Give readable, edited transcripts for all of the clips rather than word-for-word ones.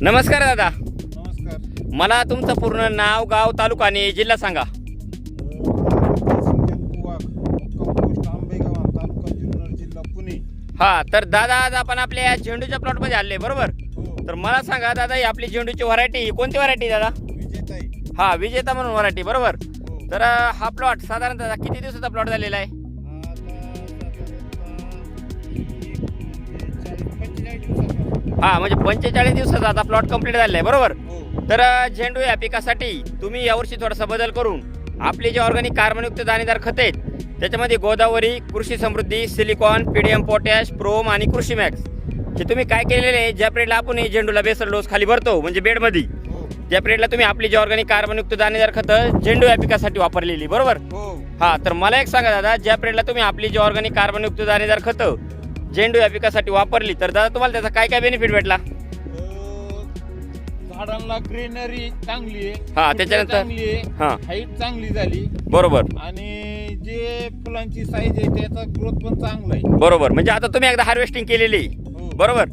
नमस्कार दादा, नमस्कार. मला तुमचं पूर्ण नाव, गाव, तालुका आणि जिल्हा सांगा. वाघ, मुक्काम पोस्ट आंबेगाव, तालुका जुन्नर, जिल्हा पुणे. हा, तर दादा आज आपण आपल्या झेंडूच्या प्लॉटमध्ये आले बरोबर. हो. तर मला सांगा दादा, ही आपली झेंडूची व्हरायटी कोणती व्हरायटी दादा? विजेताई. हा, विजेता म्हणून व्हरायटी बरोबर. हो. तर हा प्लॉट साधारणतः किती दिवसाचा प्लॉट झालेला आहे? हा, म्हणजे 45 दिवसाचा आता प्लॉट कंप्लीट झालेला आहे बरोबर. हो. तर झेंडू या पिकासाठी तुम्ही यावर्षी थोडासा बदल करून आपले जे ऑर्गॅनिक कार्बनयुक्त दाणेदार खत आहेत त्याच्यामध्ये गोदावरी, कृषी समृद्धी, सिलिकॉन, पीडीएम पोटॅश, प्रोम आणि कृषी मॅक्स हे तुम्ही काय केलेले आहे, ज्या पिरियडला आपण हे झेंडूला बेसल डोस खाली भरतो म्हणजे बेडमध्ये, हो. त्या पिरियडला तुम्ही आपली जे ऑर्गॅनिक कार्बनयुक्त दाणेदार खतं झेंडू या पिकासाठी वापरलेली बरोबर. हो. हा, तर मला एक सांगा दादा, ज्या पिरियडला तुम्ही आपली जी ऑर्गॅनिक कार्बनयुक्त दाणेदार खतं झेंडू या पिकासाठी वापरली तर दादा तुम्हाला त्याचा काय काय बेनिफिट भेटला? झाडांना ग्रीनरी चांगली आहे. हा, त्याच्यानंतर चांगली आहे. हा हाईट चांगली झाली बरोबर आणि जे फुलांची साईज आहे त्याचा ग्रोथ पण चांगला आहे. बरोबर. म्हणजे आता तुम्ही एकदा हार्वेस्टिंग केलेली हो. बरोबर.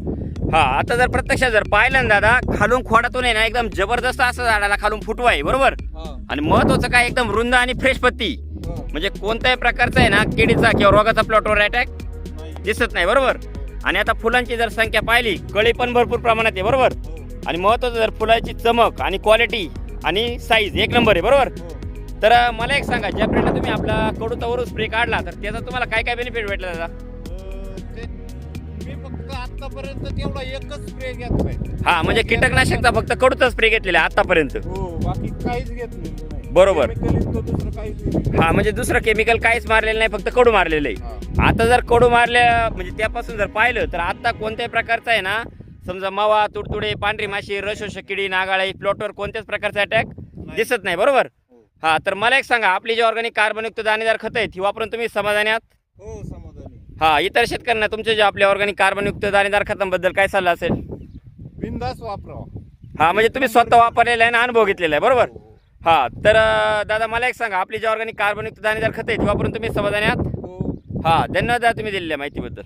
हा, आता जर प्रत्यक्षात जर पाहिलं ना दादा, खालून खोडातून आहे ना एकदम जबरदस्त असं झाडाला खालून फुटवा आहे बरोबर. हा. आणि महत्वाचं काय, एकदम रुंद आणि फ्रेश पत्ती, हो. म्हणजे कोणत्याही प्रकारचा आहे ना किडीचा किंवा रोगाचा प्लॉटवर अटॅक नाही. दिसत नाही बरोबर. आणि आता फुलांची जर संख्या पाहिली, कळी पण भरपूर प्रमाणात आहे बरोबर. हो. आणि महत्वाचं जर फुलाची चमक आणि क्वालिटी आणि साईज एक नंबर आहे बरोबर. हो. तर मला एक सांगा, ज्या प्रेडला तुम्ही आपला कडूचा वरून स्प्रे काढला तर त्याचा तुम्हाला काय काय बेनिफिट भेटला दादा? ते मी फक्त आतापर्यंत तेवढा एकच स्प्रे घेतलाय. हा, म्हणजे कीटकनाशकचा फक्त कडूचा स्प्रे घेतलेला आहे आतापर्यंत. हो, बाकी काहीच घेतलेलं नाही. बरोबर. Chemical युक्त दुसरं काहीच नाही. हा, म्हणजे दुसरं केमिकल काहीच मारलेलं नाही, फक्त कडू मारलेलं आहे. हा. आता जर कडू मारल्या म्हणजे त्यापासून जर पाहिलं तर आता कोणत्याही प्रकारचा आहे ना, समजा मावा, तुडतुडे, पांढरी माशी, रसशोषक किडी, नागाळी प्लॉटवर कोणत्याच प्रकारचा अटॅक दिसत नाही बरोबर. हो. हा, तर मला एक सांगा, आपली जी ऑर्गॅनिक कार्बनयुक्त दाणेदार खतं आहेत ही वापरून तुम्ही समाधानी आहात? हो, समाधानी. हा, इतर शेतकऱ्यांना तुमचे जे आपले ऑर्गॅनिक कार्बनयुक्त दाणेदार खतांबद्दल काय सल्ला असेल? बिंदास वापरावा. हा, म्हणजे तुम्ही स्वतः वापरलेला आहे ना, अनुभव घेतलेला आहे बरोबर. हो. हा, तर दादा मला एक सांगा, आपली जी ऑर्गॅनिक कार्बनयुक्त दाणेदार खतं आहेत ती वापरून तुम्ही समाधानी आहात? हो. हा, धन्यवाद दादा तुम्ही दिलेल्या माहितीबद्दल.